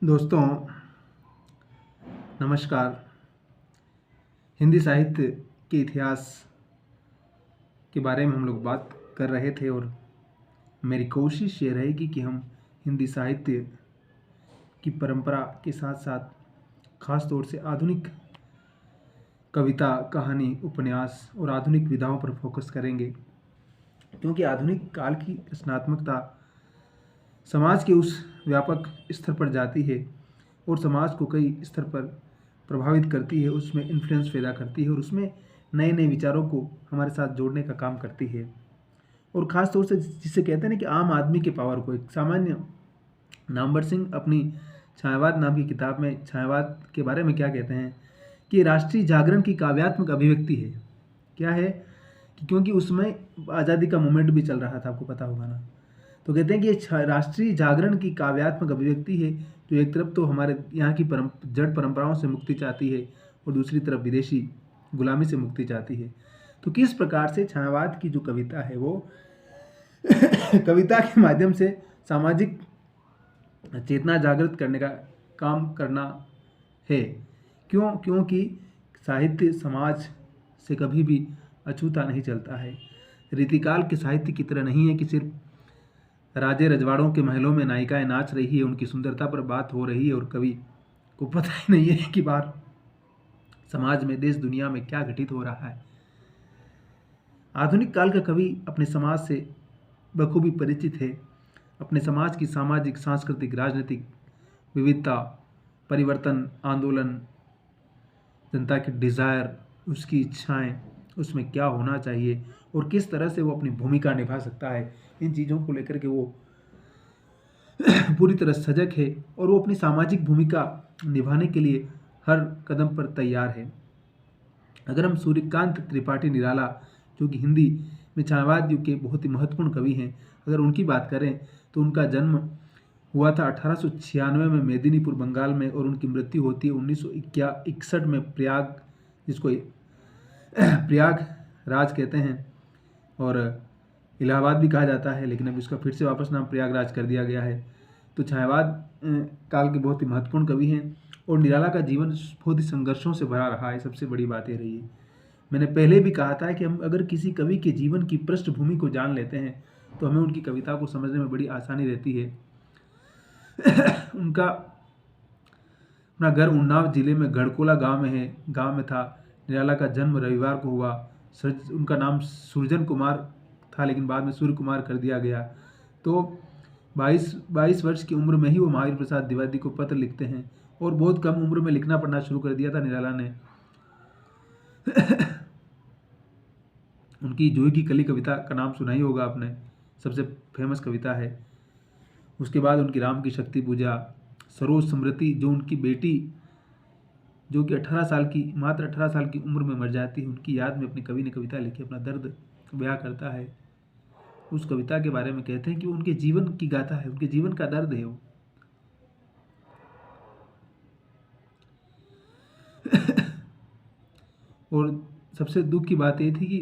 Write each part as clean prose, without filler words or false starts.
दोस्तों, नमस्कार। हिंदी साहित्य के इतिहास के बारे में हम लोग बात कर रहे थे और मेरी कोशिश ये रहेगी कि हम हिंदी साहित्य की परंपरा के साथ साथ खास तौर से आधुनिक कविता, कहानी, उपन्यास और आधुनिक विधाओं पर फोकस करेंगे, क्योंकि आधुनिक काल की रचनात्मकता समाज के उस व्यापक स्तर पर जाती है और समाज को कई स्तर पर प्रभावित करती है, उसमें इन्फ्लुएंस पैदा करती है और उसमें नए नए विचारों को हमारे साथ जोड़ने का काम करती है। और ख़ास तौर से जिसे कहते हैं ना कि आम आदमी के पावर को, एक सामान्य नामवर सिंह अपनी छायावाद नाम की किताब में छायावाद के बारे में क्या कहते हैं कि राष्ट्रीय जागरण की काव्यात्मक अभिव्यक्ति है। क्या है कि क्योंकि उसमें आज़ादी का मूवमेंट भी चल रहा था, आपको पता होगा ना। तो कहते हैं कि ये राष्ट्रीय जागरण की काव्यात्मक अभिव्यक्ति है, जो एक तरफ तो हमारे यहाँ की जड़ परंपराओं से मुक्ति चाहती है और दूसरी तरफ विदेशी गुलामी से मुक्ति चाहती है। तो किस प्रकार से छायावाद की जो कविता है वो कविता के माध्यम से सामाजिक चेतना जागृत करने का काम करना है। क्योंकि साहित्य समाज से कभी भी अछूता नहीं चलता है। रीतिकाल के साहित्य की तरह नहीं है कि सिर्फ राजे रजवाड़ों के महलों में नायिकाएं नाच रही है, उनकी सुंदरता पर बात हो रही है और कवि को पता ही नहीं है कि बाहर समाज में, देश दुनिया में क्या घटित हो रहा है। आधुनिक काल का कवि अपने समाज से बखूबी परिचित है। अपने समाज की सामाजिक, सांस्कृतिक, राजनीतिक विविधता, परिवर्तन, आंदोलन, जनता की डिज़ायर, उसकी इच्छाएं, उसमें क्या होना चाहिए और किस तरह से वो अपनी भूमिका निभा सकता है, इन चीज़ों को लेकर के वो पूरी तरह सजग है और वो अपनी सामाजिक भूमिका निभाने के लिए हर कदम पर तैयार है। अगर हम सूर्यकांत त्रिपाठी निराला, जो कि हिंदी में छायावाद युग के बहुत ही महत्वपूर्ण कवि हैं, अगर उनकी बात करें तो उनका जन्म हुआ था 1896 में मेदिनीपुर, बंगाल में, और उनकी मृत्यु होती है 1961 में प्रयाग, जिसको प्रयाग राज कहते हैं और इलाहाबाद भी कहा जाता है, लेकिन अब इसका फिर से वापस नाम प्रयागराज कर दिया गया है। तो छायावाद काल के बहुत ही महत्वपूर्ण कवि हैं और निराला का जीवन बहुत ही संघर्षों से भरा रहा है। सबसे बड़ी बात ये रही है, मैंने पहले भी कहा था कि हम अगर किसी कवि के जीवन की पृष्ठभूमि को जान लेते हैं तो हमें उनकी कविता को समझने में बड़ी आसानी रहती है। उनका अपना घर उन्नाव जिले में गढ़कोला गांव में है, गांव में था। निराला का जन्म रविवार को हुआ। उनका नाम सुरजन कुमार था, लेकिन बाद में सूर्य कुमार कर दिया गया। तो 22 वर्ष की उम्र में ही वो महावीर प्रसाद द्विवेदी को पत्र लिखते हैं और बहुत कम उम्र में लिखना पढ़ना शुरू कर दिया था निराला ने। उनकी जूही की कली कविता का नाम सुना ही होगा आपने, सबसे फेमस कविता है। उसके बाद उनकी राम की शक्ति पूजा, सरोज स्मृति, जो उनकी बेटी जो कि 18 साल की, मात्र 18 साल की उम्र में मर जाती है, उनकी याद में अपने कवि ने कविता लिखी, अपना दर्द बयां करता है। उस कविता के बारे में कहते हैं कि उनके जीवन की गाथा है, उनके जीवन का दर्द है वो। और सबसे दुख की बात ये थी कि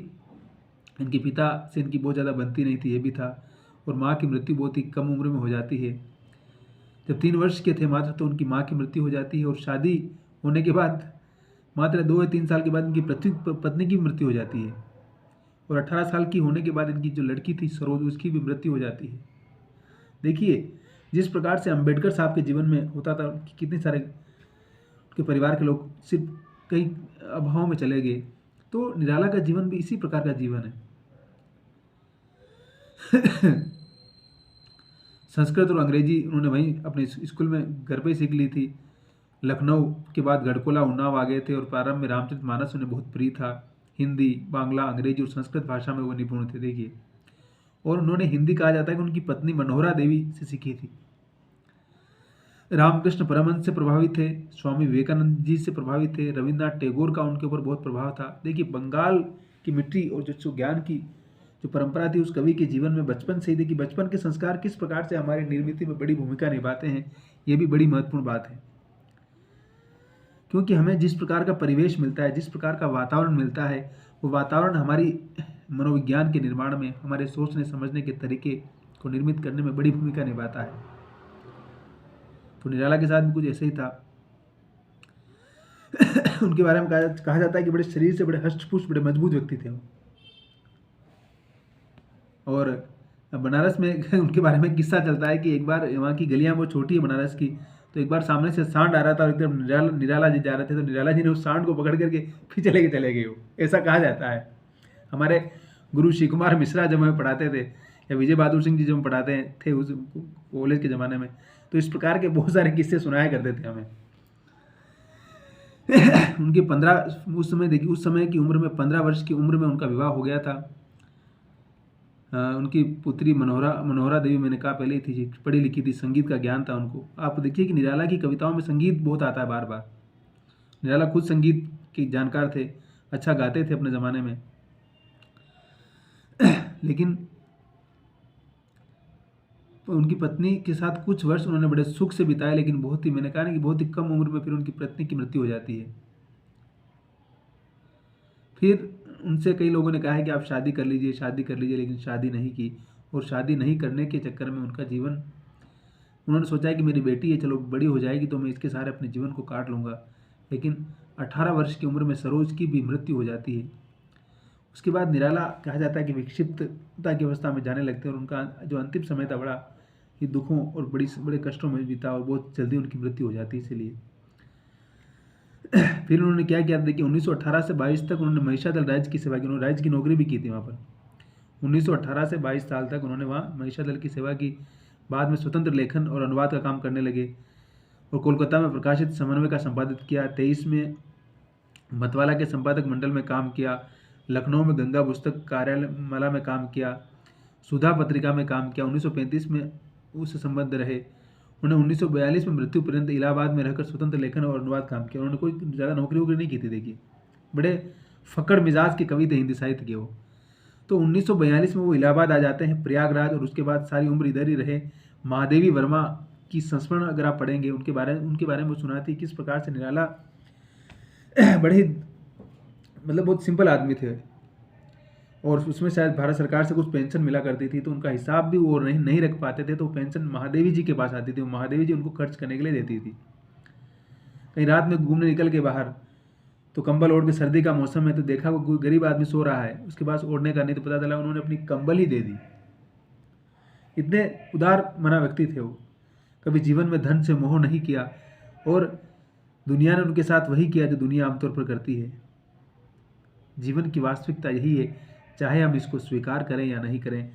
इनके पिता से इनकी बहुत ज़्यादा बनती नहीं थी, ये भी था। और माँ की मृत्यु बहुत ही कम उम्र में हो जाती है। जब 3 वर्ष के थे मात्र तो उनकी माँ की मृत्यु हो जाती है और शादी होने के बाद मात्र 2 या 3 साल के बाद इनकी पत्नी की मृत्यु हो जाती है और 18 साल की होने के बाद इनकी जो लड़की थी सरोज, उसकी भी मृत्यु हो जाती है। देखिए जिस प्रकार से अम्बेडकर साहब के जीवन में होता था कि कितने सारे उनके परिवार के लोग सिर्फ कई अभावों में चले गए, तो निराला का जीवन भी इसी प्रकार का जीवन है। संस्कृत और अंग्रेजी उन्होंने वहीं अपने स्कूल में घर पे सीख ली थी। लखनऊ के बाद गढ़कोला, उन्नाव आ गए थे और प्रारंभ में रामचरितमानस उन्हें बहुत प्रिय था। हिंदी, बांग्ला, अंग्रेजी और संस्कृत भाषा में वो निपुण थे। देखिए, और उन्होंने हिंदी, कहा जाता है कि उनकी पत्नी मनोहरा देवी से सीखी थी। रामकृष्ण परमहंस से प्रभावित थे, स्वामी विवेकानंद जी से प्रभावित थे, रविन्द्रनाथ टैगोर का उनके ऊपर बहुत प्रभाव था। देखिए बंगाल की मिट्टी और जो ज्ञान की जो परंपरा थी उस कवि के जीवन में बचपन से ही, देखिए बचपन के संस्कार किस प्रकार से हमारी निर्मित में बड़ी भूमिका निभाते हैं, ये भी बड़ी महत्वपूर्ण बात है। क्योंकि हमें जिस प्रकार का परिवेश मिलता है, जिस प्रकार का वातावरण मिलता है, वो वातावरण हमारी मनोविज्ञान के निर्माण में, हमारे सोचने समझने के तरीके को निर्मित करने में बड़ी भूमिका निभाता है। तो निराला के साथ भी कुछ ऐसे ही था। उनके बारे में कहा जाता है कि बड़े शरीर से बड़े हष्ट-पुष्ट, बड़े मजबूत व्यक्ति थे वो। और बनारस में उनके बारे में किस्सा चलता है कि एक बार, वहाँ की गलियाँ बहुत छोटी है बनारस की, तो एक बार सामने से सांड आ रहा था और एकदम निराला जी जा रहे थे, तो निराला जी ने उस सांड को पकड़ करके फिर चले गए वो, ऐसा कहा जाता है। हमारे गुरु शिव कुमार मिश्रा जब हमें पढ़ाते थे, या विजय बहादुर सिंह जी जब हम पढ़ाते थे उस कॉलेज के ज़माने में, तो इस प्रकार के बहुत सारे किस्से सुनाया करते थे हमें। उनके 15 उस समय देखिए, उस समय की उम्र में 15 वर्ष की उम्र में उनका विवाह हो गया था। उनकी पुत्री मनोहरा देवी, मैंने कहा पहले ही थी, पढ़ी लिखी थी, संगीत का ज्ञान था उनको। आप देखिए कि निराला की कविताओं में संगीत बहुत आता है बार बार। निराला खुद संगीत के जानकार थे, अच्छा गाते थे अपने ज़माने में। लेकिन उनकी पत्नी के साथ कुछ वर्ष उन्होंने बड़े सुख से बिताए, लेकिन बहुत ही, मैंने कहा ना कि बहुत ही कम उम्र में फिर उनकी पत्नी की मृत्यु हो जाती है। फिर उनसे कई लोगों ने कहा है कि आप शादी कर लीजिए, लेकिन शादी नहीं की। और शादी नहीं करने के चक्कर में उनका जीवन, उन्होंने सोचा है कि मेरी बेटी है, चलो बड़ी हो जाएगी तो मैं इसके सारे अपने जीवन को काट लूँगा। लेकिन 18 वर्ष की उम्र में सरोज की भी मृत्यु हो जाती है। उसके बाद निराला कहा जाता है कि विक्षिप्तता की अवस्था में जाने लगते हैं, और उनका जो अंतिम समय था बड़ा ही दुखों और बड़े कष्टों में बीता, और बहुत जल्दी उनकी मृत्यु हो जाती है। इसीलिए फिर उन्होंने क्या किया, देखिए 1918 से 22 तक उन्होंने महिषादल राज्य की सेवा की। उन्होंने राज्य की नौकरी भी की थी वहाँ पर। 1918 से 22 साल तक उन्होंने वहाँ महिषादल की सेवा की। बाद में स्वतंत्र लेखन और अनुवाद का काम करने लगे, और कोलकाता में प्रकाशित समन्वय का संपादित किया। 23 में मतवाला के संपादक मंडल में काम किया। लखनऊ में गंगा पुस्तक कार्यालयमाला में काम किया। सुधा पत्रिका में काम किया। 1935 में उससे संबद्ध रहे। उन्होंने 1942 में मृत्यु पर्यंत इलाहाबाद में रहकर स्वतंत्र लेखन और अनुवाद काम किया। उन्होंने कोई ज़्यादा नौकरी वोकरी नहीं की थी। देखिए, बड़े फकड़ मिजाज के कवि थे हिंदी साहित्य के वो। तो 1942 में वो इलाहाबाद आ जाते हैं, प्रयागराज, और उसके बाद सारी उम्र इधर ही रहे। महादेवी वर्मा की संस्मरण अगर आप पढ़ेंगे, उनके बारे में सुनाती किस प्रकार से निराला बड़े मतलब बहुत सिंपल आदमी थे, और उसमें शायद भारत सरकार से कुछ पेंशन मिला करती थी, तो उनका हिसाब भी वो नहीं रख पाते थे, तो पेंशन महादेवी जी के पास आती थी। महादेवी जी उनको खर्च करने के लिए देती थी। कहीं रात में घूमने निकल के बाहर, तो कंबल ओढ़ के, सर्दी का मौसम है, तो देखा वो कोई गरीब आदमी सो रहा है, उसके पास ओढ़ने का नहीं, तो पता चला उन्होंने अपनी कंबल ही दे दी। इतने उदार मना व्यक्ति थे वो। कभी जीवन में धन से मोह नहीं किया, और दुनिया ने उनके साथ वही किया जो दुनिया आमतौर पर करती है। जीवन की वास्तविकता यही है, चाहे हम इसको स्वीकार करें या नहीं करें।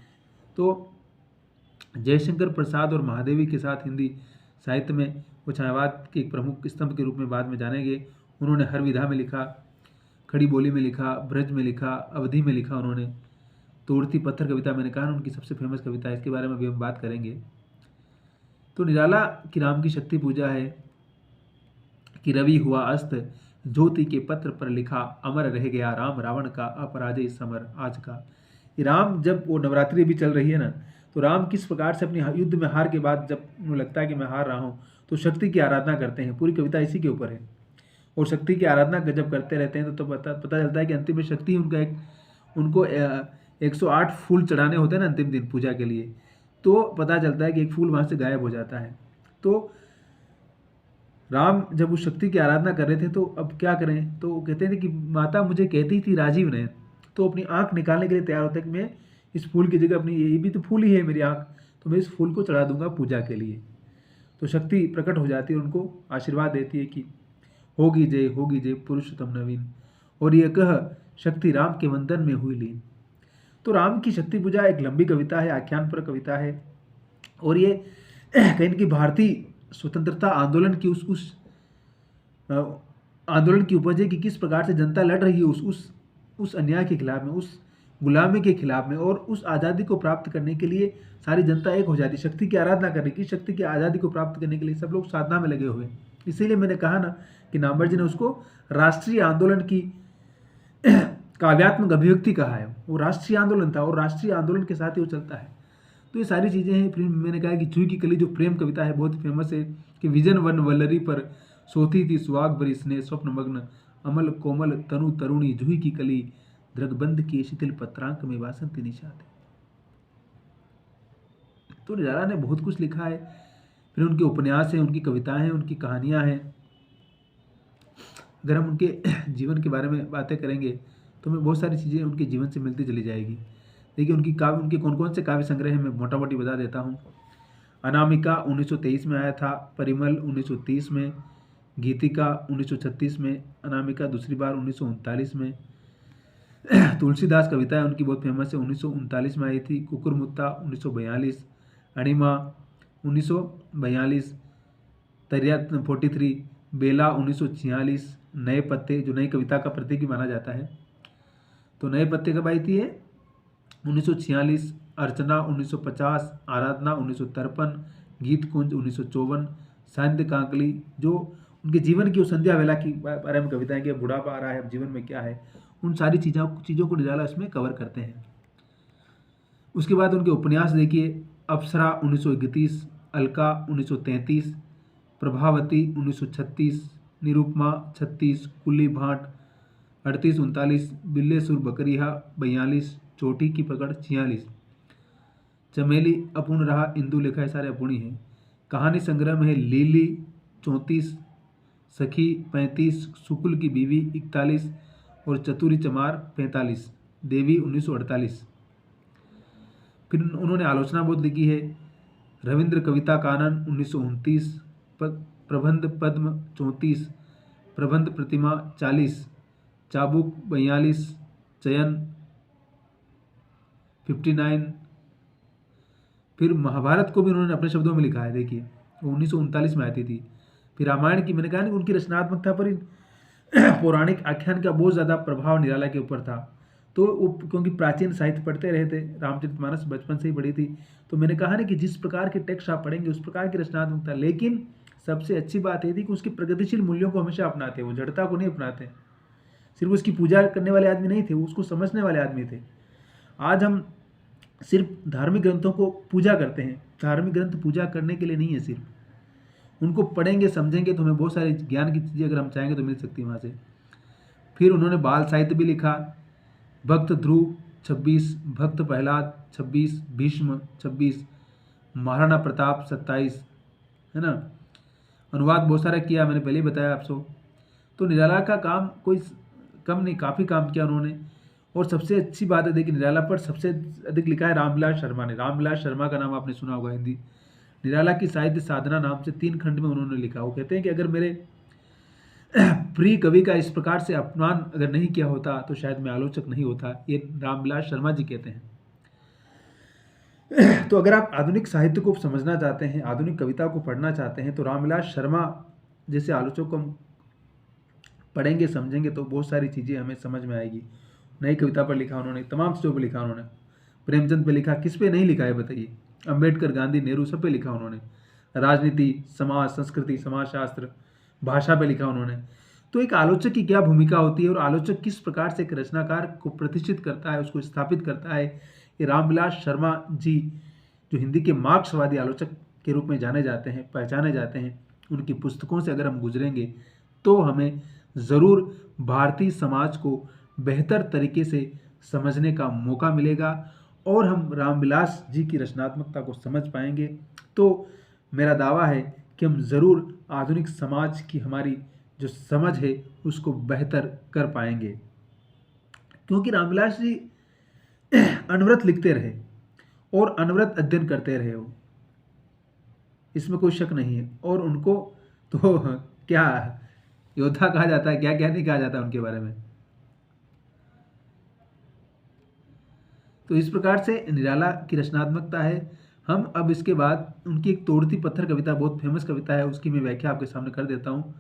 तो जयशंकर प्रसाद और महादेवी के साथ हिंदी साहित्य में वो छायावाद के एक प्रमुख स्तंभ के रूप में बाद में जाने गए। उन्होंने हर विधा में लिखा, खड़ी बोली में लिखा, ब्रज में लिखा, अवधि में लिखा। उन्होंने तोड़ती पत्थर कविता, मैंने कहा उनकी सबसे फेमस कविता है, इसके बारे में भी हम बात करेंगे। तो निराला की राम की शक्ति पूजा है कि रवि हुआ अस्त, ज्योति के पत्र पर लिखा, अमर रह गया राम रावण का अपराजय समर आज का। ये राम, जब वो नवरात्रि भी चल रही है ना, तो राम किस प्रकार से अपनी युद्ध में हार के बाद, जब उन्हें लगता है कि मैं हार रहा हूँ, तो शक्ति की आराधना करते हैं। पूरी कविता इसी के ऊपर है। और शक्ति की आराधना जब करते रहते हैं तो पता चलता है कि अंतिम में शक्ति उनको 108 फूल चढ़ाने होते हैं ना अंतिम दिन पूजा के लिए, तो पता चलता है कि एक फूल वहाँ से गायब हो जाता है। तो राम जब उस शक्ति की आराधना कर रहे थे, तो अब क्या करें, तो कहते थे कि माता मुझे कहती थी राजीव ने, तो अपनी आँख निकालने के लिए तैयार होता है कि मैं इस फूल की जगह अपनी, ये भी तो फूल ही है मेरी आँख, तो मैं इस फूल को चढ़ा दूंगा पूजा के लिए। तो शक्ति प्रकट हो जाती है, उनको आशीर्वाद देती है कि होगी जय पुरुषोत्तम नवीन, और ये कह शक्ति राम के वंदन में हुई लीन। तो राम की शक्ति पूजा एक लंबी कविता है, आख्यान पर कविता है, और ये कहीं की भारतीय स्वतंत्रता आंदोलन की उस आंदोलन की उपज है कि किस प्रकार से जनता लड़ रही है उस अन्याय के खिलाफ में, उस गुलामी के खिलाफ में, और उस आज़ादी को प्राप्त करने के लिए सारी जनता एक हो जाती है। शक्ति की आराधना करने की, शक्ति की आज़ादी को प्राप्त करने के लिए सब लोग साधना में लगे हुए। इसीलिए मैंने कहा ना कि नामवर जी ने उसको राष्ट्रीय आंदोलन की काव्यात्मक अभिव्यक्ति कहा है। वो राष्ट्रीय आंदोलन था, और राष्ट्रीय आंदोलन के साथ ही वो चलता है। तो ये सारी चीज़ें हैं। फिर मैंने कहा कि जूही की कली जो प्रेम कविता है, बहुत फेमस है कि विजन वन वल्लरी पर सोती थी सुहाग भरी स्नेह स्वप्न मग्न, अमल कोमल तनु तरुणी जूही की कली, द्रगबंध की शिथिल पत्रांक में वासंती निषाद। तो निराला ने बहुत कुछ लिखा है फिर उनके उपन्यास हैं, उनकी कविताएं हैं, उनकी कहानियां हैं। अगर हम उनके जीवन के बारे में बातें करेंगे तो हमें बहुत सारी चीज़ें उनके जीवन से मिलती चली जाएगी। देखिए उनके कौन कौन से काव्य संग्रह हैं मैं मोटा मोटी बता देता हूँ। अनामिका 1923 में आया था, परिमल 1930 में, गीतिका 1936 में, अनामिका दूसरी बार 1939 में। तुलसीदास कविताएं उनकी बहुत फेमस है, 1939 में आई थी। कुकुरमुत्ता 1942, अणिमा 1942, तरिया 43, बेला 1946, नए पत्ते जो नई कविता का प्रतीक भी माना जाता है। तो नए पत्ते कब आई थी ये? 1946, अर्चना 1950, आराधना 1953, गीत कुंज 1954, साहित्य कांकली जो उनके जीवन की संध्या वेला की बारे में कविताएं कि बुढ़ापा आ रहा है, अब जीवन में क्या है, उन सारी चीज़ों को निराला इसमें कवर करते हैं। उसके बाद उनके उपन्यास देखिए, अप्सरा 1931, अलका 1933, प्रभावती 1936, निरुपमा 36, कुली भाट 38-39, बिल्ले सुर बकरिया 42, चोटी की पकड़ 46, चमेली अपूर्ण रहा, इंदु लेखा, सारे अपूर्ण हैं। कहानी संग्रह में है लीली 34, सखी 35, शुक्ल की बीवी 41 और चतुरी चमार 45, देवी 1948। फिर उन्होंने आलोचना बहुत लिखी है, रविंद्र कविता कानन 1929, प्रबंध पद्म 34, प्रबंध प्रतिमा 40, चाबुक 42, चयन 59। फिर महाभारत को भी उन्होंने अपने शब्दों में लिखा है, देखिए वो 1939 में आती थी। फिर रामायण की मैंने कहा ना उनकी रचनात्मकता पर पौराणिक आख्यान का बहुत ज़्यादा प्रभाव निराला के ऊपर था। तो वो क्योंकि प्राचीन साहित्य पढ़ते रहे थे, रामचरितमानस बचपन से ही पढ़ी थी, तो मैंने कहा ना कि जिस प्रकार के टेक्स्ट आप पढ़ेंगे उस प्रकार की रचनात्मकता। लेकिन सबसे अच्छी बात ये थी कि उसके प्रगतिशील मूल्यों को हमेशा अपनाते, वो जड़ता को नहीं अपनाते। सिर्फ उसकी पूजा करने वाले आदमी नहीं थे, वो उसको समझने वाले आदमी थे। आज हम सिर्फ धार्मिक ग्रंथों को पूजा करते हैं, धार्मिक ग्रंथ पूजा करने के लिए नहीं है, सिर्फ उनको पढ़ेंगे समझेंगे तो हमें बहुत सारी ज्ञान की चीज़ें अगर हम चाहेंगे तो मिल सकती है वहाँ से। फिर उन्होंने बाल साहित्य भी लिखा, भक्त ध्रुव 26, भक्त प्रहलाद 26, भीष्म 26, महाराणा प्रताप 27, है ना। अनुवाद बहुत सारा किया, मैंने पहले ही बताया आपको। तो निराला का काम कोई कम नहीं, काफ़ी काम किया उन्होंने। और सबसे अच्छी बात है देखिए, निराला पर सबसे अधिक लिखा है रामविलास शर्मा ने। रामविलास शर्मा का नाम आपने सुना होगा, हिंदी निराला की साहित्य साधना नाम से 3 खंड में उन्होंने लिखा। वो कहते हैं कि अगर मेरे प्रिय कवि का इस प्रकार से अपमान अगर नहीं किया होता तो शायद मैं आलोचक नहीं होता, ये रामविलास शर्मा जी कहते हैं। तो अगर आप आधुनिक साहित्य को समझना चाहते हैं, आधुनिक कविता को पढ़ना चाहते हैं, तो रामविलास शर्मा जैसे आलोचक को हम पढ़ेंगे समझेंगे तो बहुत सारी चीज़ें हमें समझ में आएगी। नई कविता पर लिखा उन्होंने, तमाम चीज़ों पर लिखा उन्होंने। प्रेमचंद पे लिखा, किस पे नहीं लिखा है बताइए? अंबेडकर, गांधी, नेहरू सब पे लिखा उन्होंने। राजनीति, समाज, संस्कृति, समाजशास्त्र, भाषा पे लिखा उन्होंने। तो एक आलोचक की क्या भूमिका होती है और आलोचक किस प्रकार से एक रचनाकार को प्रतिष्ठित करता है, उसको स्थापित करता है, ये रामविलास शर्मा जी जो हिंदी के मार्क्सवादी आलोचक के रूप में जाने जाते हैं, पहचाने जाते हैं, उनकी पुस्तकों से अगर हम गुजरेंगे तो हमें ज़रूर भारतीय समाज को बेहतर तरीके से समझने का मौका मिलेगा और हम रामविलास जी की रचनात्मकता को समझ पाएंगे। तो मेरा दावा है कि हम ज़रूर आधुनिक समाज की हमारी जो समझ है उसको बेहतर कर पाएंगे, क्योंकि रामविलास जी अनवरत लिखते रहे और अनवरत अध्ययन करते रहे हो, इसमें कोई शक नहीं है। और उनको तो क्या योद्धा कहा जाता है, क्या क्या नहीं कहा जाता उनके बारे में। तो इस प्रकार से निराला की रचनात्मकता है। हम अब इसके बाद उनकी एक तोड़ती पत्थर कविता, बहुत फेमस कविता है, उसकी मैं व्याख्या आपके सामने कर देता हूँ।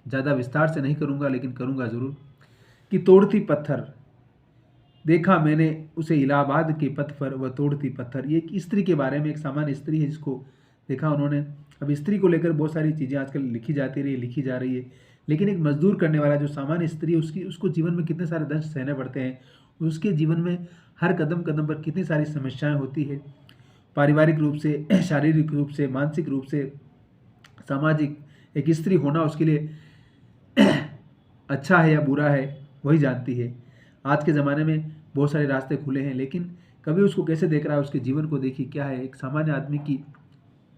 ज़्यादा विस्तार से नहीं करूँगा लेकिन करूँगा ज़रूर। कि तोड़ती पत्थर, देखा मैंने उसे इलाहाबाद के पथ पर, वह तोड़ती पत्थर। ये एक स्त्री के बारे में, एक सामान्य स्त्री है जिसको देखा उन्होंने। अब स्त्री को लेकर बहुत सारी चीज़ें आजकल लिखी जाती रही, लिखी जा रही है, लेकिन एक मजदूर करने वाला जो सामान्य स्त्री है उसको जीवन में कितने सारे दंश सहने पड़ते हैं, उसके जीवन में हर कदम कदम पर कितनी सारी समस्याएं होती है, पारिवारिक रूप से, शारीरिक रूप से, मानसिक रूप से, सामाजिक। एक स्त्री होना उसके लिए अच्छा है या बुरा है वही जानती है। आज के ज़माने में बहुत सारे रास्ते खुले हैं, लेकिन कभी उसको कैसे देख रहा है, उसके जीवन को देखिए क्या है। एक सामान्य आदमी की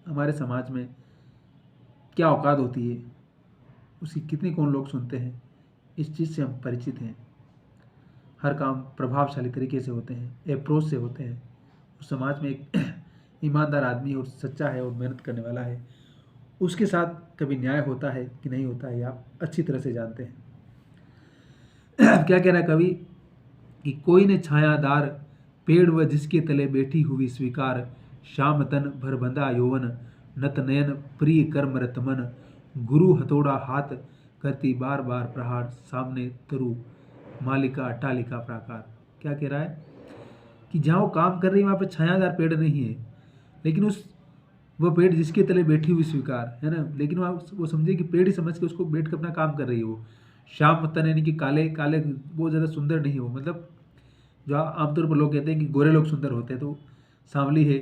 हमारे समाज में क्या औकात होती है, उसकी कितनी कौन लोग सुनते हैं, इस चीज़ से हम परिचित हैं। हर काम प्रभावशाली तरीके से होते हैं, अप्रोच से होते हैं। उस समाज में एक ईमानदार आदमी और सच्चा है और मेहनत करने वाला है, उसके साथ कभी न्याय होता है कि नहीं होता है, आप अच्छी तरह से जानते हैं। क्या कह रहा है कवि कि कोई ने छायादार पेड़ व जिसके तले बैठी हुई स्वीकार, श्याम तन भरबंधा यौवन, नत नयन प्रिय कर्म रत मन, गुरु हथौड़ा हाथ करती बार बार प्रहार, सामने तरु मालिका अट्टालिका प्राकार। क्या कह रहा है कि जहाँ वो काम कर रही है वहाँ पे छायादार पेड़ नहीं है, लेकिन उस वो पेड़ जिसके तले बैठी हुई स्वीकार है ना, लेकिन वो समझे कि पेड़ ही समझ के उसको बैठ कर अपना काम कर रही है। वो श्याम तन यानी कि काले काले बहुत ज़्यादा सुंदर नहीं हो, मतलब जो आमतौर पर लोग कहते हैं कि गोरे लोग सुंदर होते हैं, तो सांवली है,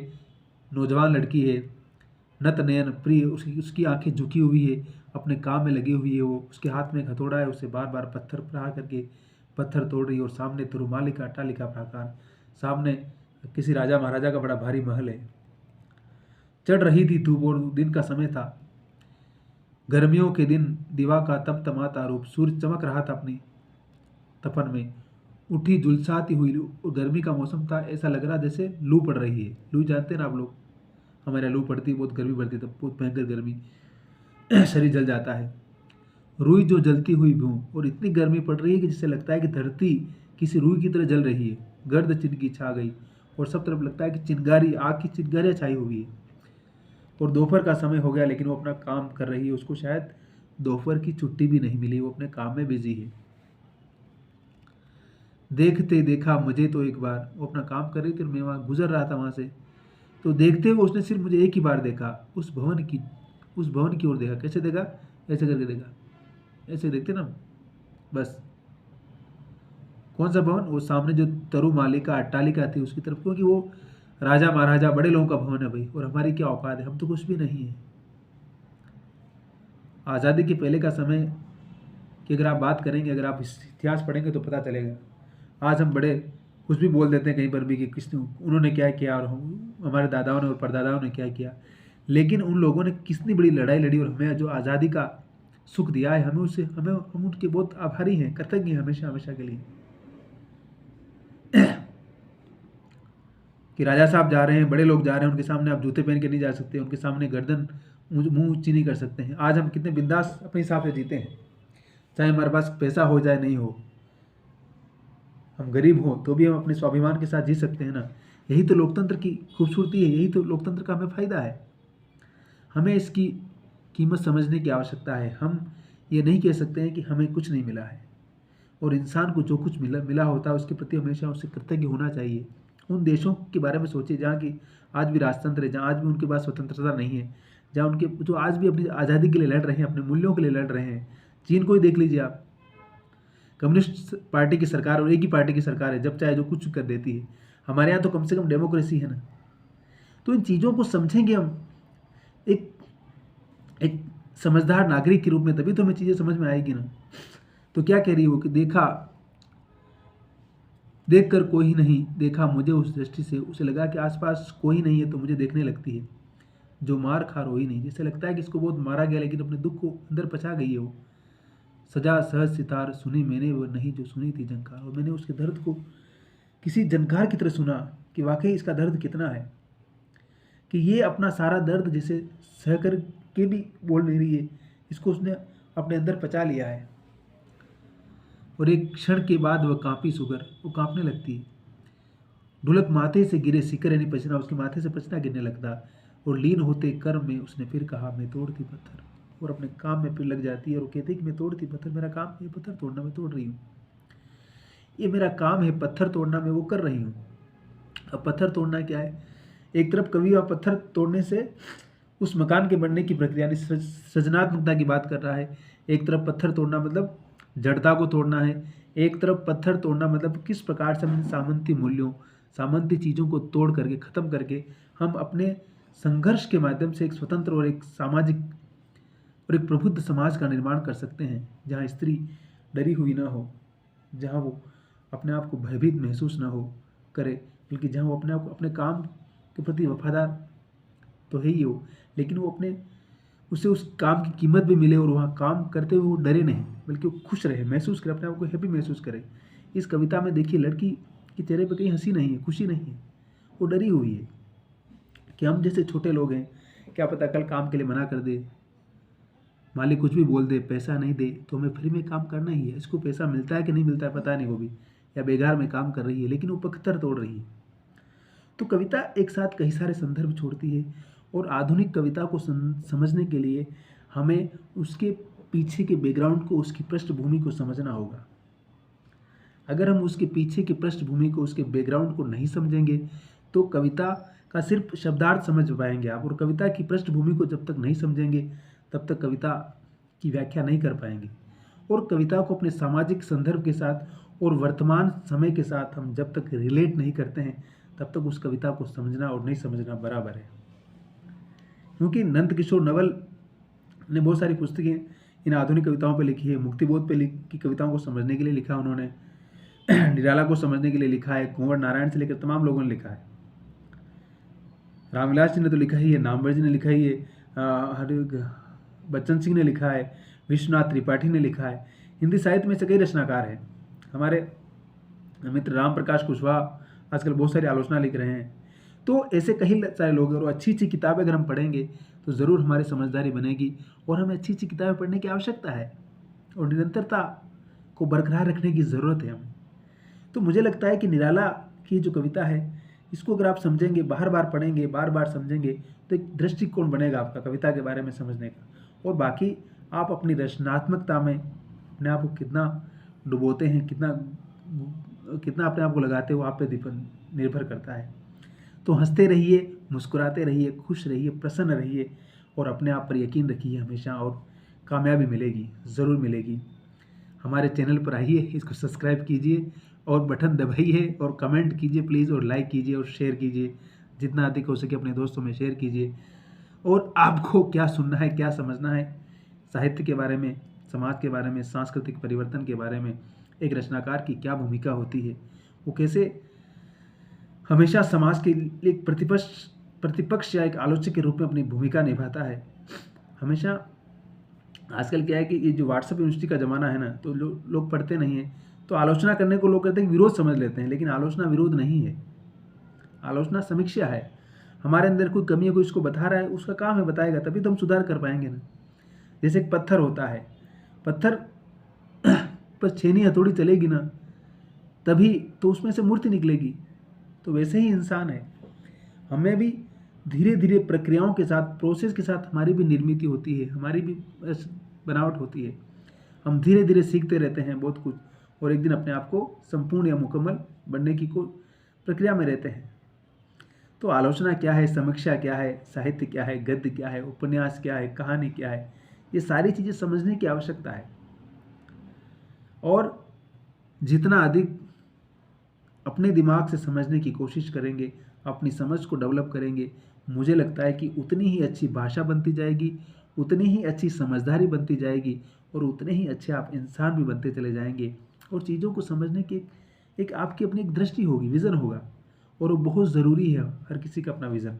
नौजवान लड़की है, नत नयन प्रिय, उसकी आंखें झुकी हुई है, अपने काम में लगी हुई है, वो उसके हाथ में एक हथौड़ा है, उससे बार बार पत्थर प्रहार करके पत्थर तोड़ रही है। और सामने तिरुमालिका अट्टालिका प्राकार, सामने किसी राजा महाराजा का बड़ा भारी महल है। चढ़ रही थी धूप और दिन का समय था, गर्मियों के दिन दिवा का तमतमाता रूप, सूर्य चमक रहा था अपनी तपन में, उठी झुलसाती हुई लू, और गर्मी का मौसम था, ऐसा लग रहा जैसे लू पड़ रही है। लू जानते हैं ना आप लोग, हमारे यहाँ लू पड़ती है, बहुत गर्मी पड़ती है, तब बहुत भयंकर गर्मी, शरीर जल जाता है। रुई जो जलती हुई भूं, और इतनी गर्मी पड़ रही है कि जिससे लगता है कि धरती किसी रुई की तरह जल रही है। गर्द चिनकी छा गई और सब तरफ लगता है कि चिंगारी, आग की चिंगारियाँ छाई हुई है। और दोपहर का समय हो गया, लेकिन वो अपना काम कर रही है, उसको शायद दोपहर की छुट्टी भी नहीं मिली, वो अपने काम में बिजी है। देखते देखा मुझे तो एक बार, वो अपना काम कर रही थी और मैं वहाँ गुजर रहा था वहाँ से, तो देखते हुए उसने सिर्फ मुझे एक ही बार देखा, उस भवन की ओर देखा। कैसे देखा? ऐसे करके देखा, ऐसे देखते ना बस। कौन सा भवन? वो सामने जो तरुमालिका अट्टालिका थी उसकी तरफ, क्योंकि वो राजा महाराजा बड़े लोगों का भवन है भाई, और हमारी क्या औकात है, हम तो कुछ भी नहीं है। आज़ादी के पहले का समय की अगर आप बात करेंगे, अगर आप इतिहास पढ़ेंगे तो पता चलेगा। आज हम बड़े कुछ भी बोल देते हैं कहीं पर भी कि किसने उन्होंने क्या किया और हमारे दादाओं ने और परदादाओं ने क्या किया, लेकिन उन लोगों ने कितनी बड़ी लड़ाई लड़ी और हमें जो आज़ादी का सुख दिया है, हम उनके बहुत आभारी हैं, कृतज्ञ हैं हमेशा हमेशा के लिए। कि राजा साहब जा रहे हैं, बड़े लोग जा रहे हैं, उनके सामने आप जूते पहन के नहीं जा सकते, उनके सामने गर्दन मुंह ऊंची नहीं कर सकते हैं। आज हम कितने बिंदास अपने हिसाब से जीते हैं, चाहे हमारे पास पैसा हो जाए नहीं हो, हम गरीब हो तो भी हम अपने स्वाभिमान के साथ जी सकते हैं ना। यही तो लोकतंत्र की खूबसूरती है, यही तो लोकतंत्र का हमें फ़ायदा है। हमें इसकी कीमत समझने की आवश्यकता है। हम ये नहीं कह सकते हैं कि हमें कुछ नहीं मिला है, और इंसान को जो कुछ मिला होता है उसके प्रति हमेशा उससे कृतज्ञ होना चाहिए। उन देशों के बारे में सोचिए जहाँ की आज भी राजतंत्र है, जहाँ आज भी उनके पास स्वतंत्रता नहीं है, जहाँ उनके जो आज भी अपनी आज़ादी के लिए लड़ रहे हैं, अपने मूल्यों के लिए लड़ रहे हैं। चीन को ही देख लीजिए आप, कम्युनिस्ट पार्टी की सरकार और एक ही पार्टी की सरकार है, जब चाहे जो कुछ कर देती है। हमारे यहाँ तो कम से कम डेमोक्रेसी है ना। तो इन चीज़ों को समझेंगे हम एक एक समझदार नागरिक के रूप में, तभी तो हमें चीज़ें समझ में आएगी ना। तो क्या कह रही हो कि देख कर कोई नहीं देखा मुझे उस दृष्टि से, उसे लगा कि आसपास कोई नहीं है तो मुझे देखने लगती है। जो मार खा रोई नहीं, जैसे लगता है कि इसको बहुत मारा गया लेकिन अपने दुख को अंदर पचा गई है वो। सजा सहज सितार सुनी मैंने वो नहीं जो सुनी थी झंकार, और मैंने उसके दर्द को किसी झंकार की तरह सुना कि वाकई इसका दर्द कितना है, कि ये अपना सारा दर्द जैसे सह कर के भी बोल नहीं रही है, इसको उसने अपने अंदर पचा लिया है। और एक क्षण के बाद वह कांपी सुगर, वो कांपने लगती है। ढुलक माथे से गिरे सिकर यानी पसीना, उसके माथे से पसीना गिरने लगता, और लीन होते कर्म में उसने फिर कहा मैं तोड़ती पत्थर, और अपने काम में फिर लग जाती है और वो कहती है कि मैं तोड़ती पत्थर, मेरा काम है पत्थर तोड़ना, मैं तोड़ रही हूँ, ये मेरा काम है पत्थर तोड़ना, मैं वो कर रही हूँ। अब पत्थर तोड़ना क्या है? एक तरफ कवि और पत्थर तोड़ने से उस मकान के बनने की प्रक्रिया यानी सृजनात्मकता की बात कर रहा है। एक तरफ पत्थर तोड़ना मतलब जड़ता को तोड़ना है, एक तरफ पत्थर तोड़ना मतलब किस प्रकार से हम सामंती मूल्यों, सामंती चीज़ों को तोड़ करके ख़त्म करके हम अपने संघर्ष के माध्यम से एक स्वतंत्र और एक सामाजिक और एक प्रबुद्ध समाज का निर्माण कर सकते हैं, जहाँ स्त्री डरी हुई ना हो, जहाँ वो अपने आप को भयभीत महसूस ना हो करे, बल्कि जहाँ वो अपने आप को अपने काम के प्रति वफादार तो है ही हो, लेकिन वो अपने उसे उस काम की कीमत भी मिले और वहाँ काम करते हुए वो डरे नहीं, बल्कि वो खुश रहे, महसूस करे, अपने आप को हैप्पी महसूस करे। इस कविता में देखिए लड़की के चेहरे पे कहीं हंसी नहीं है, खुशी नहीं है, वो डरी हुई है कि हम जैसे छोटे लोग हैं, क्या पता कल काम के लिए मना कर दे, मालिक कुछ भी बोल दे, पैसा नहीं दे तो हमें फ्री में काम करना ही है। इसको पैसा मिलता है कि नहीं मिलता है पता नहीं, वो भी या बेकार में काम कर रही है, लेकिन वो पत्थर तोड़ रही है। तो कविता एक साथ कई सारे संदर्भ छोड़ती है और आधुनिक कविता को समझने के लिए हमें उसके पीछे के बैकग्राउंड को, उसकी पृष्ठभूमि को समझना होगा। अगर हम उसके पीछे की पृष्ठभूमि को, उसके बैकग्राउंड को नहीं समझेंगे तो कविता का सिर्फ शब्दार्थ समझ पाएंगे आप, और कविता की पृष्ठभूमि को जब तक नहीं समझेंगे तब तक कविता की व्याख्या नहीं कर पाएंगे। और कविता को अपने सामाजिक संदर्भ के साथ और वर्तमान समय के साथ हम जब तक रिलेट नहीं करते हैं तब तक उस कविता को समझना और नहीं समझना बराबर है। क्योंकि नंद किशोर नवल ने बहुत सारी पुस्तकें इन आधुनिक कविताओं पर लिखी है। मुक्तिबोध पे की कविताओं को समझने के लिए लिखा उन्होंने, निराला को समझने के लिए लिखा है, कुंवर नारायण से लेकर तमाम लोगों ने लिखा है। रामविलास जी ने तो लिखा ही है, नामवर जी ने लिखा ही है, बच्चन सिंह ने लिखा है, विश्वनाथ त्रिपाठी ने लिखा है। हिंदी साहित्य में से कई रचनाकार हैं। हमारे मित्र राम प्रकाश कुशवाहा आजकल बहुत सारी आलोचना लिख रहे हैं। तो ऐसे कई सारे लोग हैं और अच्छी अच्छी किताबें अगर हम पढ़ेंगे तो ज़रूर हमारी समझदारी बनेगी और हमें अच्छी अच्छी किताबें पढ़ने की आवश्यकता है और निरंतरता को बरकरार रखने की ज़रूरत है हमें। तो मुझे लगता है कि निराला की जो कविता है इसको अगर आप समझेंगे, बार बार पढ़ेंगे, बार बार समझेंगे तो एक दृष्टिकोण बनेगा आपका कविता के बारे में समझने का। और बाकी आप अपनी रचनात्मकता में अपने आप को कितना डुबोते हैं, कितना अपने आप को लगाते हो, आप पे निर्भर करता है। तो हंसते रहिए, मुस्कुराते रहिए, खुश रहिए, प्रसन्न रहिए और अपने आप पर यकीन रखिए हमेशा, और कामयाबी मिलेगी, ज़रूर मिलेगी। हमारे चैनल पर आइए, इसको सब्सक्राइब कीजिए और बटन दबाइए और कमेंट कीजिए प्लीज़, और लाइक कीजिए और शेयर कीजिए, जितना अधिक हो सके अपने दोस्तों में शेयर कीजिए। और आपको क्या सुनना है, क्या समझना है साहित्य के बारे में, समाज के बारे में, सांस्कृतिक परिवर्तन के बारे में, एक रचनाकार की क्या भूमिका होती है, वो कैसे हमेशा समाज के लिए एक प्रतिपक्ष या एक आलोचक के रूप में अपनी भूमिका निभाता है। हमेशा आजकल क्या है कि ये जो व्हाट्सएप यूनिवर्सिटी का ज़माना है ना, तो लोग पढ़ते नहीं हैं, तो आलोचना करने को लोग कहते हैं विरोध समझ लेते हैं, लेकिन आलोचना विरोध नहीं है, आलोचना समीक्षा है। हमारे अंदर कोई कमी है, कोई इसको बता रहा है, उसका काम है, बताएगा, तभी तो हम सुधार कर पाएंगे ना। जैसे एक पत्थर होता है, पत्थर पर छेनी हथौड़ी चलेगी ना तभी तो उसमें से मूर्ति निकलेगी। तो वैसे ही इंसान है, हमें भी धीरे धीरे प्रक्रियाओं के साथ, प्रोसेस के साथ हमारी भी निर्मित होती है, हमारी भी बनावट होती है। हम धीरे धीरे सीखते रहते हैं बहुत कुछ और एक दिन अपने आप को संपूर्ण या मुकम्मल बनने की प्रक्रिया में रहते हैं। तो आलोचना क्या है, समीक्षा क्या है, साहित्य क्या है, गद्य क्या है, उपन्यास क्या है, कहानी क्या है, ये सारी चीज़ें समझने की आवश्यकता है। और जितना अधिक अपने दिमाग से समझने की कोशिश करेंगे, अपनी समझ को डेवलप करेंगे, मुझे लगता है कि उतनी ही अच्छी भाषा बनती जाएगी, उतनी ही अच्छी समझदारी बनती जाएगी और उतने ही अच्छे आप इंसान भी बनते चले जाएंगे। और चीज़ों को समझने की एक आपकी अपनी एक दृष्टि होगी, विज़न होगा, और वो बहुत ज़रूरी है, हर किसी का अपना विज़न।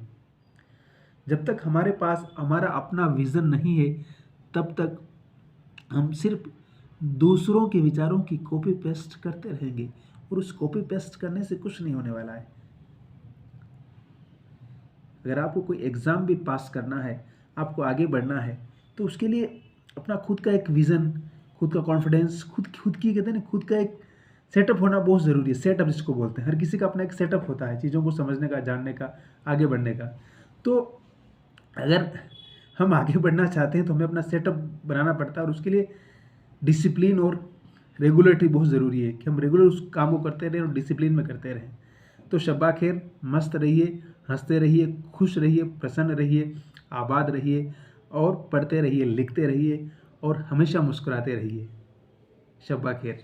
जब तक हमारे पास हमारा अपना विज़न नहीं है तब तक हम सिर्फ दूसरों के विचारों की कॉपी पेस्ट करते रहेंगे और उस कॉपी पेस्ट करने से कुछ नहीं होने वाला है। अगर आपको कोई एग्ज़ाम भी पास करना है, आपको आगे बढ़ना है, तो उसके लिए अपना खुद का एक विज़न, खुद का कॉन्फिडेंस, खुद की कहते हैं ना, खुद का एक सेटअप होना बहुत ज़रूरी है। सेटअप जिसको बोलते हैं, हर किसी का अपना एक सेटअप होता है चीज़ों को समझने का, जानने का, आगे बढ़ने का। तो अगर हम आगे बढ़ना चाहते हैं तो हमें अपना सेटअप बनाना पड़ता है और उसके लिए डिसिप्लिन और रेगुलरिटी बहुत ज़रूरी है कि हम रेगुलर उस काम को करते रहें और डिसिप्लिन में करते रहें। तो शब्बा खैर, मस्त रहिए, हंसते रहिए, खुश रहिए, प्रसन्न रहिए, आबाद रहिए और पढ़ते रहिए, लिखते रहिए और हमेशा मुस्कुराते रहिए। शब्बा खैर।